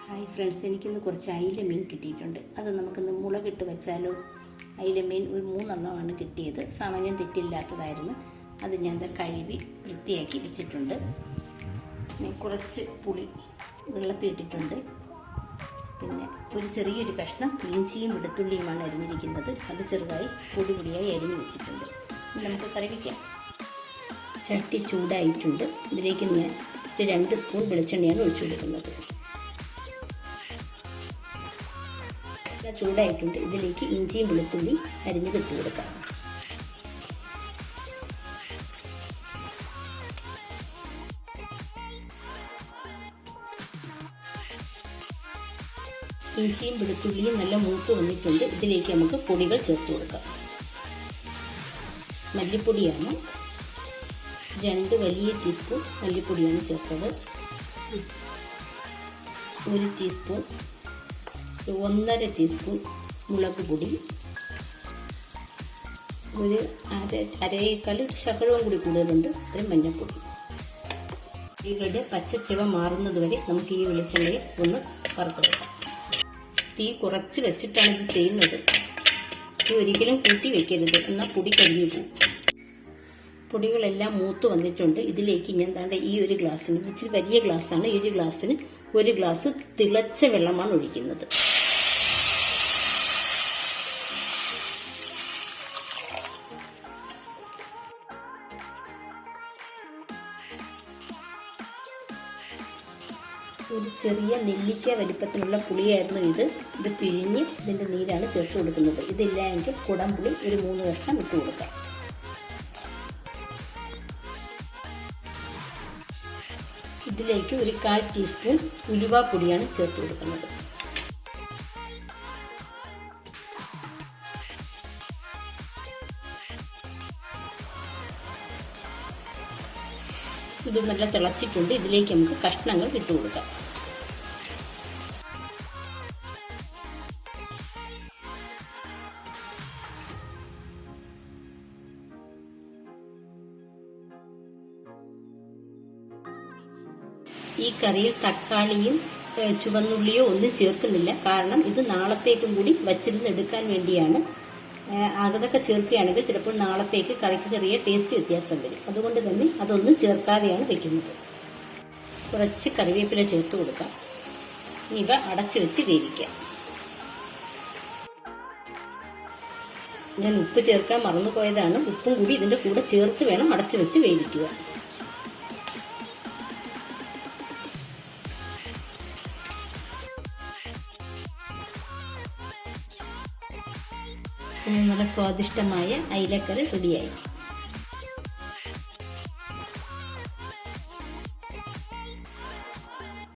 Hi friends, എനിക്കിന്ന് കുറച്ച് അയില മീൻ കിട്ടിയിട്ടുണ്ട്. അത് നമുക്കിന്ന് മുളകിട്ട് വെച്ചാലോ? അയില മീൻ ഒരു 3 എണ്ണമാണ് കിട്ടിയത്. സാമാന്യം തെറ്റില്ലാത്തതായിരുന്നു. അത് ഞാൻ കഴുകി വൃത്തിയാക്കി വെച്ചിട്ടുണ്ട്. കുറച്ച് പുളി വെള്ളത്തിയിട്ടിട്ടുണ്ട്. പിന്നെ ഒരു ചെറിയൊരു കഷ്ണം ഇഞ്ചിയും വെളുത്തുള്ളിയുമാണ് അരിഞ്ഞിരിക്കുന്നത്. അത് ചെറുതായി പൊടിയായി അരിഞ്ഞു വെച്ചിട്ടുണ്ട്. നമുക്ക് കറി വയ്ക്കാം. ചട്ടി ചൂടായിട്ടുണ്ട്. ഇതിലേക്ക് ഞാൻ 2 സ്പൂൺ വെളിച്ചെണ്ണയാണ് ഒഴിച്ചു കൊടുക്കുന്നത്. ചൂടായിട്ടുണ്ട്. ഇതിലേക്ക് ഇഞ്ചിയും വെളുത്തുള്ളി അരിഞ്ഞത് ഇട്ട് കൊടുക്കാം. ഇഞ്ചിയും വെളുത്തുള്ളിയും നല്ല മൂത്ത് വന്നിട്ടുണ്ട്. ഇതിലേക്ക് നമുക്ക് പൊടികൾ ചേർത്ത് കൊടുക്കാം. മല്ലിപ്പൊടിയാണ് 2 വലിയ ടീസ്പൂൺ മല്ലിപ്പൊടിയാണ് ചേർത്തത്. 1 ടീസ്പൂൺ 1.5 ടീസ്പൂൺ മുളക് പൊടി, ഒരു അരയേക്കാൾ ശകലവും കൂടി കൂടുതലുണ്ട്. ഒരു മഞ്ഞൾപ്പൊടി. ഇവരുടെ പച്ചച്ചിവ മാറുന്നത് വരെ നമുക്ക് ഈ വെളിച്ചെണ്ണയിൽ ഒന്ന് വറുത്തെടുക്കാം. തീ കുറച്ച് വെച്ചിട്ടാണ് ഇത് ചെയ്യുന്നത്. തീ ഒരിക്കലും കൂട്ടി വെക്കരുത്, എന്നാൽ പൊടി കരിഞ്ഞു പോകും. പൊടികളെല്ലാം മൂത്ത് വന്നിട്ടുണ്ട്. ഇതിലേക്ക് ഞാൻ ഈ ഒരു ഗ്ലാസ്സിന്, ഇച്ചിരി വലിയ ഗ്ലാസ്സാണ്, ഈ ഒരു ഗ്ലാസ്സിന് 1 ഗ്ലാസ് തിളച്ച വെള്ളമാണ് ഒഴിക്കുന്നത്. ഒരു ചെറിയ നെല്ലിക്ക വലിപ്പത്തിലുള്ള പുളിയായിരുന്നു ഇത്. പിഴിഞ്ഞ് ഇതിൻ്റെ നീരാണ് ചേർത്ത് കൊടുക്കുന്നത്. ഇതില്ല എങ്കിൽ കുടംപുളി ഒരു 3 കഷ്ണം ഇട്ട് കൊടുക്കാം. ഇതിലേക്ക് ഒരു 1/4 ടീസ്പൂൺ ഉലുവാപ്പൊടിയാണ് ചേർത്ത് കൊടുക്കുന്നത്. ഇത് നല്ല തിളച്ചിട്ടുണ്ട്. ഇതിലേക്ക് നമുക്ക് കഷ്ണങ്ങൾ ഇട്ട് കൊടുക്കാം. ഈ കറിയിൽ തക്കാളിയും ചുവന്നുള്ളിയോ ഒന്നും ചേർക്കുന്നില്ല. കാരണം ഇത് നാളത്തേക്കും കൂടി വച്ചിരുന്ന് എടുക്കാൻ വേണ്ടിയാണ്. അതൊക്കെ ചേർക്കുകയാണെങ്കിൽ ചിലപ്പോൾ നാളത്തേക്ക് കറിക്ക് ചെറിയ ടേസ്റ്റ് വ്യത്യാസം വരും. അതുകൊണ്ട് തന്നെ അതൊന്നും ചേർക്കാതെയാണ് വെക്കുന്നത്. കുറച്ച് കറിവേപ്പില ചേർത്ത് കൊടുക്കാം. ഇവ അടച്ചു വെച്ച് വേവിക്കാം. ഞാൻ ഉപ്പ് ചേർക്കാൻ മറന്നുപോയതാണ്. ഉപ്പും കൂടി ഇതിൻ്റെ കൂടെ ചേർത്ത് വേണം അടച്ചു വെച്ച് വേവിക്കുക. നല്ല സ്വാദിഷ്ടമായ അയിലക്കറി റെഡിയായി.